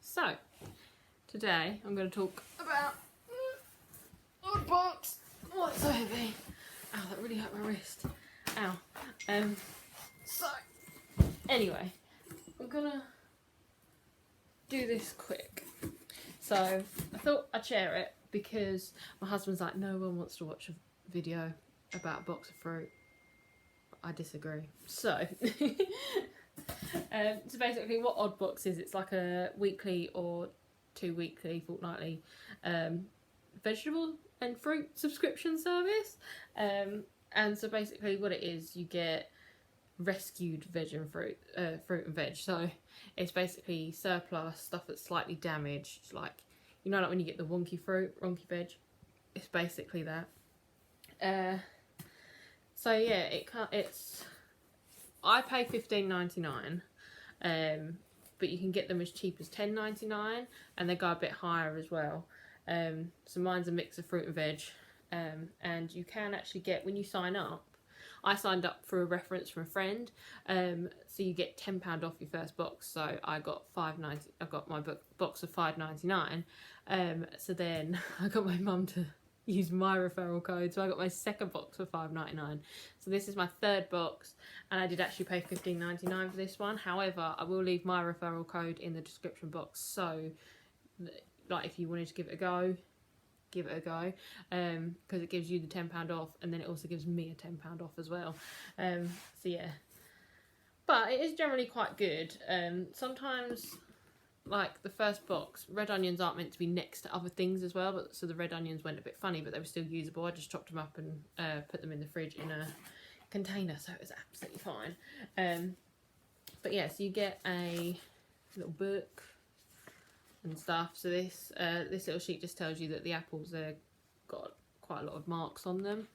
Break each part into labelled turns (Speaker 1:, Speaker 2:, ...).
Speaker 1: So today I'm going to talk about Oddbox. Oh, it's so heavy. Ow, that really hurt my wrist. Ow. So anyway, I'm gonna do this quick. So I thought I'd share it because my husband's like, no one wants to watch a video about a box of fruit. I disagree. So so basically what Oddbox is, it's like a weekly or 2 weekly, fortnightly vegetable and fruit subscription service. And so basically what it is, you get rescued veg and fruit and veg. So it's basically surplus stuff that's slightly damaged, like, you know, like when you get the wonky fruit, wonky veg. It's basically that. So yeah, I pay $15.99, but you can get them as cheap as $10.99, and they go a bit higher as well. So mine's a mix of fruit and veg, and you can actually get, when you sign up, I signed up for a reference from a friend, so you get £10 off your first box. So I got I got my box of $5.99. So then I got my mum to use my referral code, so I got my second box for $5.99. So this is my third box, and I did actually pay $15.99 for this one. However, I will leave my referral code in the description box, so like if you wanted to give it a go, give it a go, because it gives you the £10 off, and then it also gives me a £10 off as well. So yeah, but it is generally quite good. Sometimes, like the first box, red onions aren't meant to be next to other things as well, but so the red onions went a bit funny, but they were still usable. I just chopped them up and put them in the fridge in a container, so it was absolutely fine. But yeah, so you get a little book and stuff. So this little sheet just tells you that the apples got quite a lot of marks on them,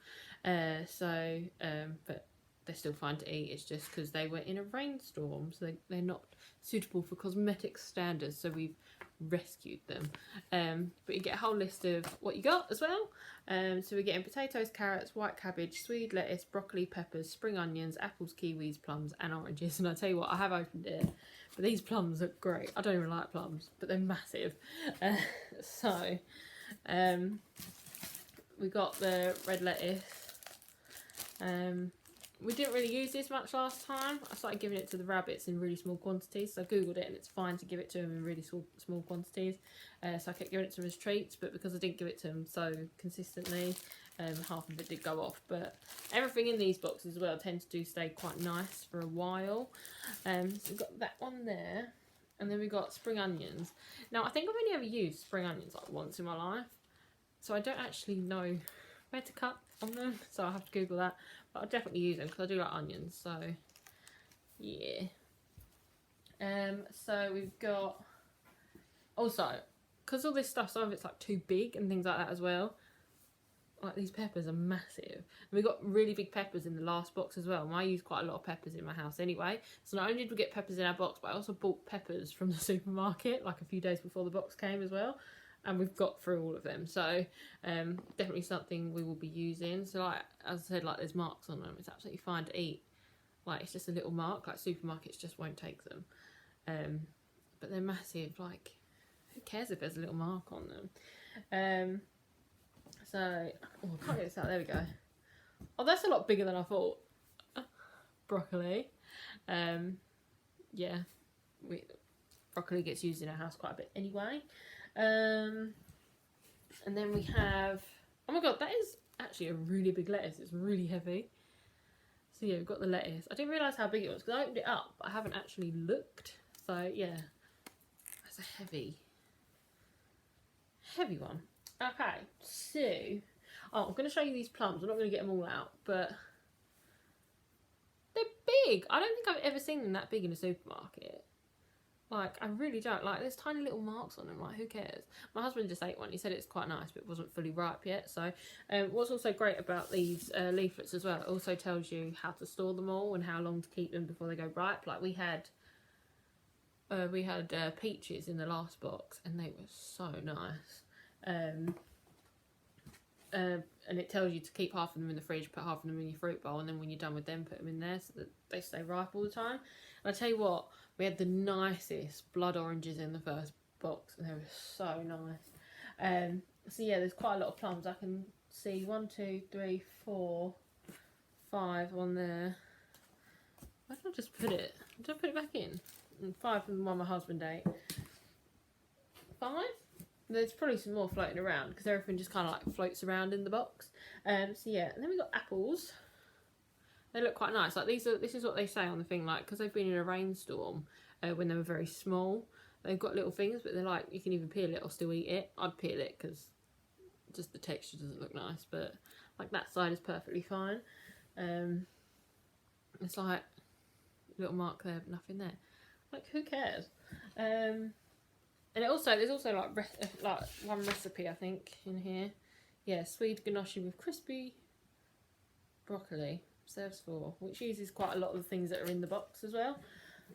Speaker 1: but they're still fine to eat. It's just because they were in a rainstorm, so they're not suitable for cosmetic standards, so we've rescued them. But you get a whole list of what you got as well. So we're getting potatoes, carrots, white cabbage, swede lettuce, broccoli, peppers, spring onions, apples, kiwis, plums and oranges. And I tell you what, I have opened it, but these plums look great. I don't even like plums, but they're massive. So we got the red lettuce. We didn't really use this much last time. I started giving it to the rabbits in really small quantities, so I googled it and it's fine to give it to them in really small quantities. So I kept giving it to them as treats, but because I didn't give it to them so consistently, half of it did go off. But everything in these boxes as well tends to stay quite nice for a while. So we've got that one there, and then we got spring onions. Now I think I've only ever used spring onions like once in my life, so I don't actually know where to cut on them, so I'll have to Google that. But I'll definitely use them because I do like onions, so yeah. So we've got, also, because all this stuff, some of it's like too big and things like that as well. Like these peppers are massive. And we got really big peppers in the last box as well. And I use quite a lot of peppers in my house anyway. So not only did we get peppers in our box, but I also bought peppers from the supermarket like a few days before the box came as well. And we've got through all of them, so definitely something we will be using. So like, as I said, like there's marks on them, it's absolutely fine to eat. Like it's just a little mark, like supermarkets just won't take them. But they're massive, like who cares if there's a little mark on them? So, oh, I can't get this out, there we go. Oh, that's a lot bigger than I thought. Broccoli. Yeah, broccoli gets used in our house quite a bit anyway. And then we have, oh my god, that is actually a really big lettuce. It's really heavy. So yeah, we've got the lettuce. I didn't realise how big it was because I opened it up, but I haven't actually looked. So yeah, that's a heavy one. Okay, so I'm going to show you these plums. I'm not going to get them all out, but they're big. I don't think I've ever seen them that big in a supermarket. Like, I really don't. Like, there's tiny little marks on them. Like, who cares? My husband just ate one. He said it's quite nice, but it wasn't fully ripe yet. So, what's also great about these leaflets as well, it also tells you how to store them all and how long to keep them before they go ripe. Like, we had peaches in the last box, and they were so nice. And it tells you to keep half of them in the fridge, put half of them in your fruit bowl, and then when you're done with them, put them in there so that they stay ripe all the time. And I tell you what, We had the nicest blood oranges in the first box, and they were so nice. So yeah, there's quite a lot of plums. I can see 1, 2, 3, 4, 5 on there. Where did I just put it? Did I put it back in? 5 from the one my husband ate. 5? There's probably some more floating around because everything just kind of like floats around in the box. So yeah, and then we got apples. They look quite nice. Like this is what they say on the thing, like because they've been in a rainstorm when they were very small. They've got little things, but they're like you can either peel it or still eat it. I'd peel it because just the texture doesn't look nice, but like that side is perfectly fine. It's like a little mark there, but nothing there. Like who cares? And there's also like one recipe I think in here. Yeah, Swede ganache with crispy broccoli. Serves 4, which uses quite a lot of the things that are in the box as well,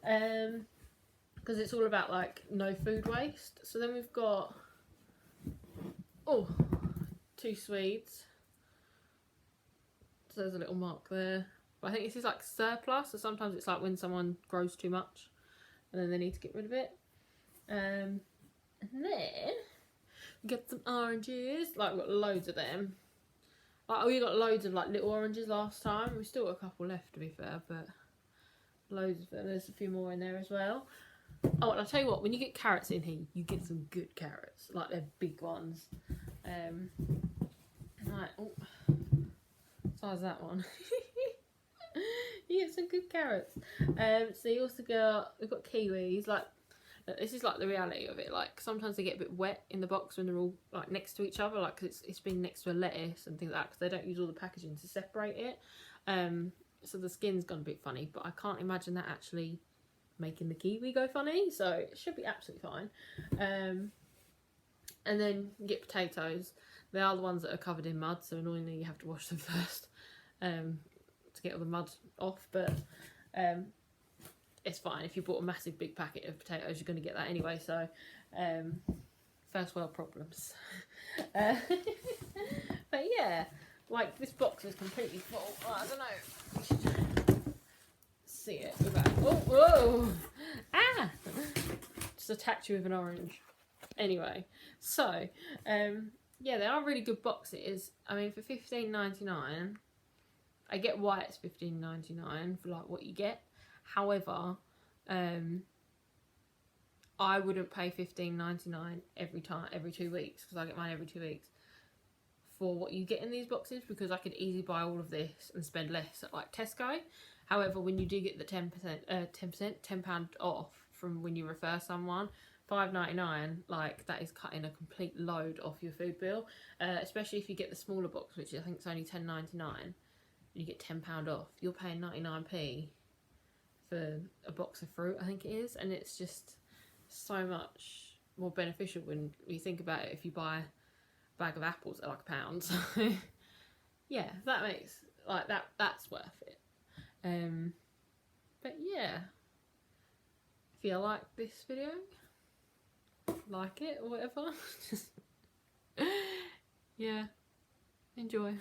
Speaker 1: because it's all about like no food waste. So then we've got 2 Swedes, so there's a little mark there, but I think this is like surplus, so sometimes it's like when someone grows too much and then they need to get rid of it. And then we get some oranges, like we've got loads of them. Like we got loads of like little oranges last time. We've still got a couple left to be fair, but loads of them. There's a few more in there as well. Oh, and I'll tell you what, when you get carrots in here, you get some good carrots. Like they're big ones. Right, size that one. You get some good carrots. So you also we've got kiwis. Like this is like the reality of it. Like sometimes they get a bit wet in the box when they're all like next to each other, like because it's been next to a lettuce and things like that, because they don't use all the packaging to separate it. So the skin's gone a bit funny, but I can't imagine that actually making the kiwi go funny. So it should be absolutely fine. And then you get potatoes. They are the ones that are covered in mud, so annoyingly you have to wash them first to get all the mud off. But it's fine. If you bought a massive big packet of potatoes, you're going to get that anyway. So, first world problems. But yeah, like this box is completely full. Oh, I don't know. You should see it. Oh, whoa! Ah! Just attacked you with an orange. Anyway, so yeah, they are really good boxes. I mean, for $15.99, I get why it's $15.99 for like what you get. However, I wouldn't pay $15.99 every 2 weeks, because I get mine every 2 weeks, for what you get in these boxes, because I could easily buy all of this and spend less at like Tesco. However, when you do get the 10% off from when you refer someone, $5.99, like that is cutting a complete load off your food bill, especially if you get the smaller box, which I think is only $10.99. You get £10 off. You're paying 99p for a box of fruit, I think it is, and it's just so much more beneficial when you think about it. If you buy a bag of apples at like £1, so yeah, that makes like that's worth it. But yeah, if you like this video, like it or whatever, just yeah, enjoy.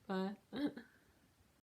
Speaker 1: Bye.